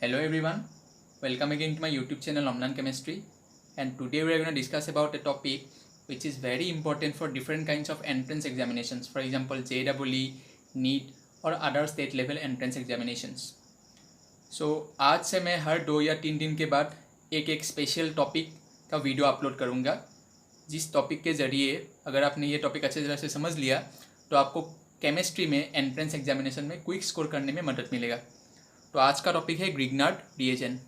Hello everyone, welcome again to my YouTube channel Omnan Chemistry, and today we are going to discuss about a topic which is very important for different kinds of entrance examinations, for example JEE, NEET और other state level entrance examinations. So आज से मैं हर 2 या 3 दिन के बाद एक special topic का वीडियो अपलोड करूँगा, जिस टॉपिक के ज़रिए अगर आपने ये टॉपिक अच्छी तरह से समझ लिया तो आपको केमिस्ट्री में एंट्रेंस एग्जामिनेशन में क्विक स्कोर करने में मदद मिलेगा। तो आज का टॉपिक है ग्रिग्नार्ड रिएजेंट।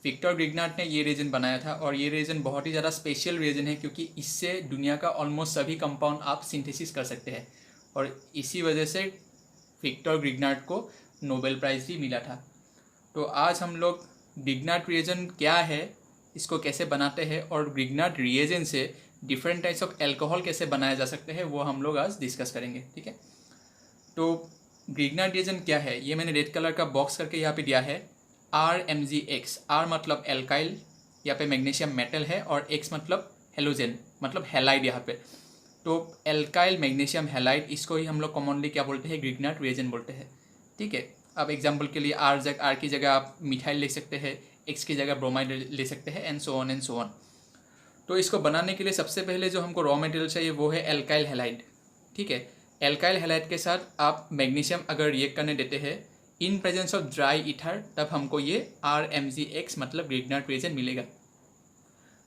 विक्टर ग्रिग्नार्ड ने ये रिएजेंट बनाया था और ये रिएजेंट बहुत ही ज़्यादा स्पेशल रिएजेंट है क्योंकि इससे दुनिया का ऑलमोस्ट सभी कंपाउंड आप सिंथेसिस कर सकते हैं और इसी वजह से विक्टर ग्रिग्नार्ड को नोबेल प्राइज़ भी मिला था। तो आज हम लोग ग्रिग्नार्ड रिएजेंट क्या है, इसको कैसे बनाते हैं और ग्रिग्नार्ड रिएजेंट से डिफरेंट टाइप्स ऑफ एल्कोहल कैसे बनाया जा सकते हैं वो हम लोग आज डिस्कस करेंगे। ठीक है, तो ग्रिग्नार्ड रिएजेंट क्या है ये मैंने रेड कलर का बॉक्स करके यहाँ पे दिया है। RMgX, R मतलब एल्काइल, यहाँ पे मैग्नीशियम मेटल है और X मतलब हेलोजन मतलब हैलाइड यहाँ पे। तो एल्काइल मैग्नीशियम हैलाइड, इसको ही हम लोग कॉमनली क्या बोलते हैं, ग्रिग्नार्ड रिएजेंट बोलते हैं। ठीक है, अब एग्जाम्पल के लिए R की जगह आप मिथाइल ले सकते हैं, X की जगह ब्रोमाइड ले सकते हैं एंड सो ऑन। तो इसको बनाने के लिए सबसे पहले जो हमको रॉ मटेरियल चाहिए वो है एल्काइल हैलाइड। ठीक है, एल्काइल हैलाइड के साथ आप मैग्नीशियम अगर रिएक्ट करने देते हैं in presence of dry ether, तब हमको ये RMgX मतलब ग्रिग्नार्ड रिएजेंट मिलेगा।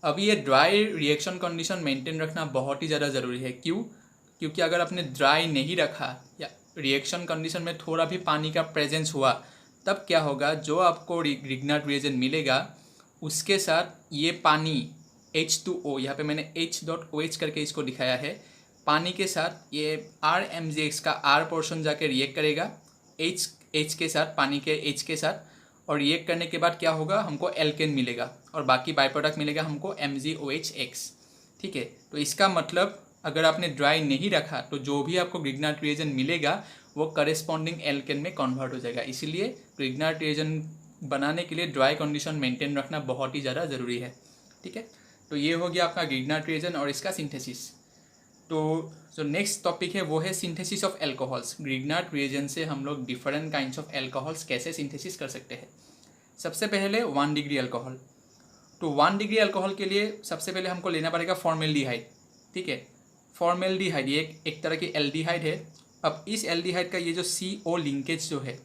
अब ये ड्राई रिएक्शन कंडीशन मेंटेन रखना बहुत ही ज़्यादा ज़रूरी है। क्यों? क्योंकि अगर आपने ड्राई नहीं रखा या रिएक्शन कंडीशन में थोड़ा भी पानी का प्रेजेंस हुआ, तब क्या होगा, जो आपको ग्रिग्नार्ड रिएजेंट मिलेगा उसके साथ ये पानी H2O, यहाँ पे मैंने H.OH करके इसको दिखाया है, पानी के साथ ये RMgX का R पोर्शन जाके रिएक्ट करेगा H के साथ, पानी के H के साथ, और रिएक्ट करने के बाद क्या होगा, हमको एल्केन मिलेगा और बाकी बाई प्रोडक्ट मिलेगा हमको MgOHX। ठीक है, तो इसका मतलब अगर आपने ड्राई नहीं रखा तो जो भी आपको ग्रिग्नार्ड रिएजेंट मिलेगा वो करेस्पॉन्डिंग एल्केन में कन्वर्ट हो जाएगा। इसीलिए ग्रिग्नार्ड रिएजेंट बनाने के लिए ड्राई कंडीशन मेंटेन रखना बहुत ही ज़्यादा ज़रूरी है। ठीक है, तो ये हो गया आपका ग्रिग्नार्ड रिएजेंट और इसका सिंथेसिस। तो जो नेक्स्ट टॉपिक है वो है synthesis of alcohols. Grignard reagent से हम लोग डिफरेंट काइंड्स ऑफ एल्कोहल्स कैसे सिंथेसिस कर सकते हैं। सबसे पहले 1 डिग्री अल्कोहल। तो 1 डिग्री अल्कोहल के लिए सबसे पहले हमको लेना पड़ेगा फॉर्मेल्डिहाइड। ठीक है, फॉर्मेल्डिहाइड ये एक तरह की एल्डिहाइड है। अब इस एल्डिहाइड का ये जो CO लिंकेज जो है,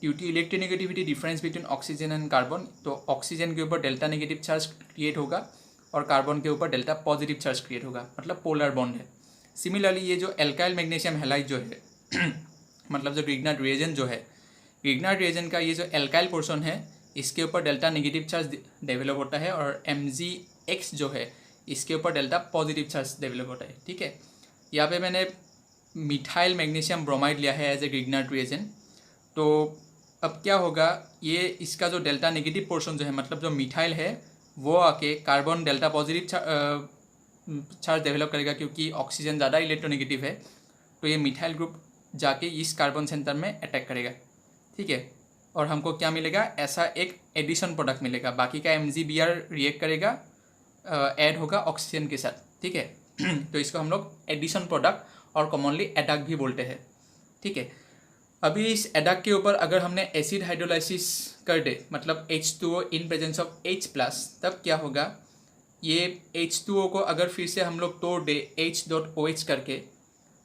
due to electronegativity difference between oxygen and carbon, तो ऑक्सीजन के ऊपर डेल्टा नेगेटिव चार्ज क्रिएट होगा और कार्बन के ऊपर डेल्टा पॉजिटिव चार्ज क्रिएट होगा, मतलब पोलर बॉन्ड है। सिमिलरली ये जो एल्काइल मैग्नीशियम हैलाइड जो है मतलब जो ग्रिग्नार्ड रिएजेंट जो है, ग्रिग्नार्ड रिएजेंट का ये जो एल्काइल पोर्शन है इसके ऊपर डेल्टा नेगेटिव चार्ज डेवलप होता है और MgX जो है इसके ऊपर डेल्टा पॉजिटिव चार्ज डेवलप होता है। ठीक है, यहाँ पे मैंने मिथाइल मैग्नीशियम ब्रोमाइड लिया है एज ए ग्रिग्नार्ड रिएजेंट। तो अब क्या होगा, ये इसका जो डेल्टा नेगेटिव पोर्शन जो है मतलब जो मिथाइल है वो आके carbon delta positive charge develop करेगा क्योंकि ऑक्सीजन ज़्यादा इलेक्ट्रोनेगेटिव है। तो ये मिथाइल ग्रुप जाके इस कार्बन सेंटर में अटैक करेगा। ठीक है, और हमको क्या मिलेगा, ऐसा एक एडिशन प्रोडक्ट मिलेगा। बाकी का MgBr रिएक्ट करेगा, ऐड होगा ऑक्सीजन के साथ। ठीक है तो इसको हम लोग एडिशन प्रोडक्ट और कॉमनली एडक भी बोलते हैं। ठीक है, अभी इस एडक के ऊपर अगर हमने एसिड हाइड्रोलाइसिस कर दे मतलब H2O in presence of H+, तब क्या होगा, ये H2O को अगर फिर से हम लोग तोड़ दे H.OH करके,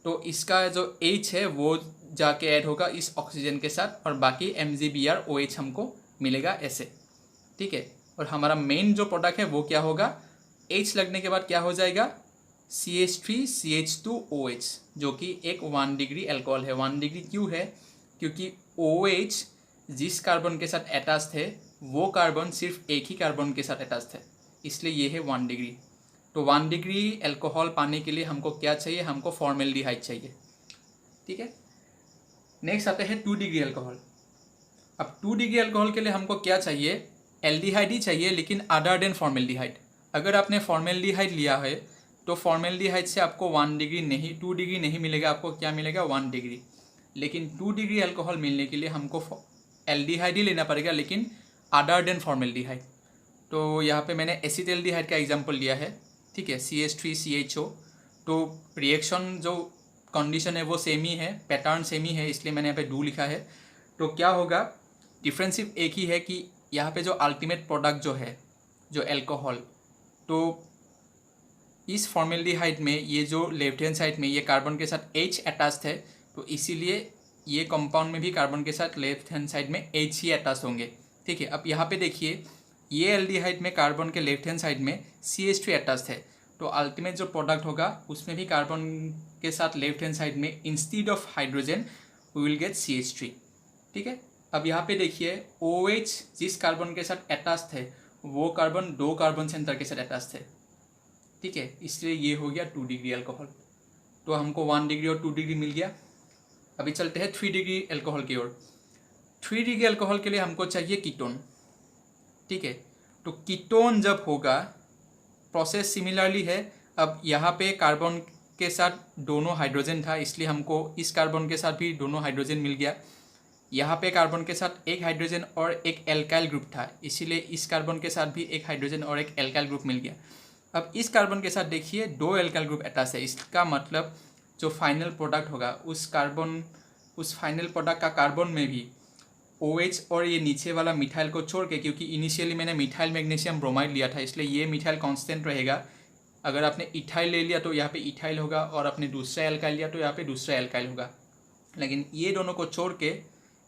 तो इसका जो H है वो जाके ऐड होगा इस ऑक्सीजन के साथ और बाकी MgBrOH हमको मिलेगा ऐसे। ठीक है, और हमारा मेन जो प्रोडक्ट है वो क्या होगा, H लगने के बाद क्या हो जाएगा, CH3CH2OH, जो कि एक 1 डिग्री अल्कोहल है। 1 डिग्री क्यों है, क्योंकि OH जिस कार्बन के साथ अटैच थे वो कार्बन सिर्फ एक ही कार्बन के साथ अटैच थे, इसलिए ये है 1 डिग्री। तो 1 डिग्री अल्कोहल पाने के लिए हमको क्या चाहिए, हमको फॉर्मेल्डिहाइड चाहिए। ठीक है, नेक्स्ट आते हैं 2 डिग्री अल्कोहल। अब 2 डिग्री अल्कोहल के लिए हमको क्या चाहिए, एल्डिहाइड ही चाहिए लेकिन अदर देन फॉर्मेल्डिहाइड। अगर आपने फॉर्मेल्डिहाइड लिया है तो फॉर्मेल्डिहाइड से आपको 1 डिग्री नहीं, 2 डिग्री नहीं मिलेगा, आपको क्या मिलेगा, 1 डिग्री। लेकिन 2 डिग्री अल्कोहल मिलने के लिए हमको एल्डिहाइड ही लेना पड़ेगा लेकिन अदर देन फॉर्मेल्डिहाइड। तो यहाँ पे मैंने एसिटाल्डिहाइड का एग्जांपल लिया है। ठीक है, CH3CHO। तो रिएक्शन जो कंडीशन है वो सेम ही है, पैटर्न सेम ही है, इसलिए मैंने यहाँ पे 2 लिखा है। तो क्या होगा, डिफरेंस सिर्फ एक ही है कि यहाँ पे जो अल्टीमेट प्रोडक्ट जो है, जो एल्कोहल, तो इस फॉर्मेल्डिहाइड में ये जो लेफ्ट हैंड साइड में ये कार्बन के साथ H अटैच्ड है, तो इसीलिए ये कंपाउंड में भी कार्बन के साथ लेफ्ट हैंड साइड में H ही अटैच होंगे। ठीक है, अब यहाँ पे देखिए ये एल्डिहाइड में कार्बन के लेफ्ट हैंड साइड में CH3 अटैच्ड है, तो अल्टीमेट जो प्रोडक्ट होगा उसमें भी कार्बन के साथ लेफ्ट हैंड साइड में instead of hydrogen we will get CH3। ठीक है, अब यहाँ पे देखिए OH जिस कार्बन के साथ अटैच्ड है वो कार्बन 2 कार्बन सेंटर के साथ अटैच्ड है। ठीक है, इसलिए ये हो गया 2 डिग्री अल्कोहल। तो हमको 1 डिग्री और 2 डिग्री मिल गया। अभी चलते हैं 3 डिग्री अल्कोहल की ओर। 3 डिग्री अल्कोहल के लिए हमको चाहिए कीटोन। ठीक है, तो कीटोन जब होगा प्रोसेस सिमिलरली है। अब यहाँ पे कार्बन के साथ दोनों हाइड्रोजन था, इसलिए हमको इस कार्बन के साथ भी दोनों हाइड्रोजन मिल गया। यहाँ पे कार्बन के साथ एक हाइड्रोजन और एक एल्काइल ग्रुप था, इसीलिए इस कार्बन के साथ भी एक हाइड्रोजन और एक एल्काइल ग्रुप मिल गया। अब इस कार्बन के साथ देखिए 2 एल्काइल ग्रुप अटैच है, इसका मतलब जो फाइनल प्रोडक्ट होगा उस फाइनल प्रोडक्ट का कार्बन में भी OH और ये नीचे वाला मिथाइल को छोड़ के, क्योंकि इनिशियली मैंने मिथाइल मैग्नीशियम ब्रोमाइड लिया था इसलिए ये मिथाइल कांस्टेंट रहेगा। अगर आपने इथाइल ले लिया तो यहाँ पे इथाइल होगा, और आपने दूसरा एल्काइल लिया तो यहाँ पे दूसरा एल्काइल होगा। लेकिन ये दोनों को छोड़ के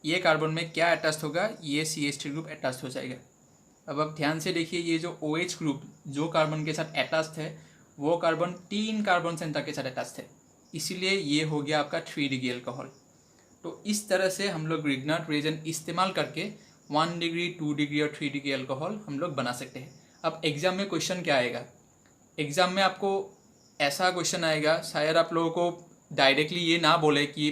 ये कार्बन में क्या अटैच होगा, ये CH3 ग्रुप अटैच हो जाएगा। अब आप ध्यान से देखिए ये जो OH ग्रुप जो कार्बन के साथ अटैच है वो कार्बन 3 कार्बन सेंटर के साथ अटैच है, इसीलिए ये हो गया आपका 3 डिग्री अल्कोहल। तो इस तरह से हम लोग ग्रिग्नार्ड रिएजेंट इस्तेमाल करके 1 डिग्री 2 डिग्री और 3 डिग्री अल्कोहल हम लोग बना सकते हैं। अब एग्ज़ाम में क्वेश्चन क्या आएगा, एग्ज़ाम में आपको ऐसा क्वेश्चन आएगा, शायद आप लोगों को डायरेक्टली ये ना बोले कि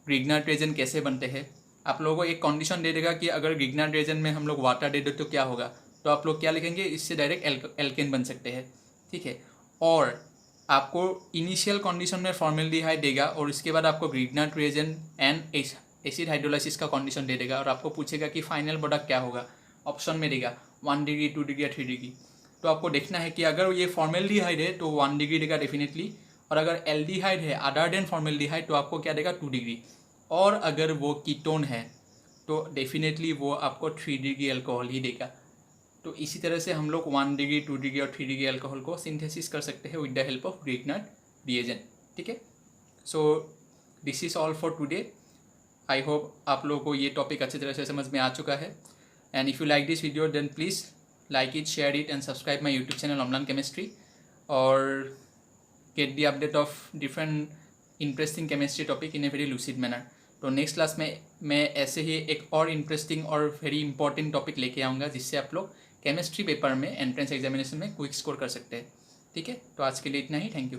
ग्रिग्नार्ड रिएजेंट कैसे बनते हैं, आप लोगों को एक कंडीशन दे देगा कि अगर ग्रिग्नार्ड रिएजेंट में हम लोग वाटर दे दे तो क्या होगा, तो आप लोग क्या लिखेंगे, इससे डायरेक्ट एल्केन बन सकते हैं। ठीक है, और आपको इनिशियल कंडीशन में फॉर्मेल्डिहाइड देगा और इसके बाद आपको Grignard reagent and acid hydrolysis का कंडीशन दे देगा और आपको पूछेगा कि फाइनल प्रोडक्ट क्या होगा, ऑप्शन में देगा 1 डिग्री 2 डिग्री या 3 डिग्री। तो आपको देखना है कि अगर ये फॉर्मेल्डिहाइड है तो 1 डिग्री देगा डेफिनेटली, और अगर एल्डिहाइड है अदर देन फॉर्मेल्डिहाइड तो आपको क्या देगा 2 डिग्री, और अगर वो कीटोन है तो डेफिनेटली वो आपको 3 डिग्री अल्कोहल ही देगा। तो इसी तरह से हम लोग 1 डिग्री 2 डिग्री और 3 डिग्री अल्कोहल को सिंथेसिस कर सकते हैं with the help of Grignard reagent. ठीक है, so this is all for today. I hope आप लोगों को ये टॉपिक अच्छी तरह से समझ में आ चुका है, and if you like this video then please like it, share it and subscribe my YouTube channel ऑमलान केमिस्ट्री, और get the update of different interesting chemistry topic in a very lucid manner. तो next class में मैं ऐसे ही एक और interesting और very important topic लेके आऊँगा जिससे आप लोग केमिस्ट्री पेपर में एंट्रेंस एग्जामिनेशन में क्विक स्कोर कर सकते हैं। ठीक है, तो आज के लिए इतना ही, थैंक यू।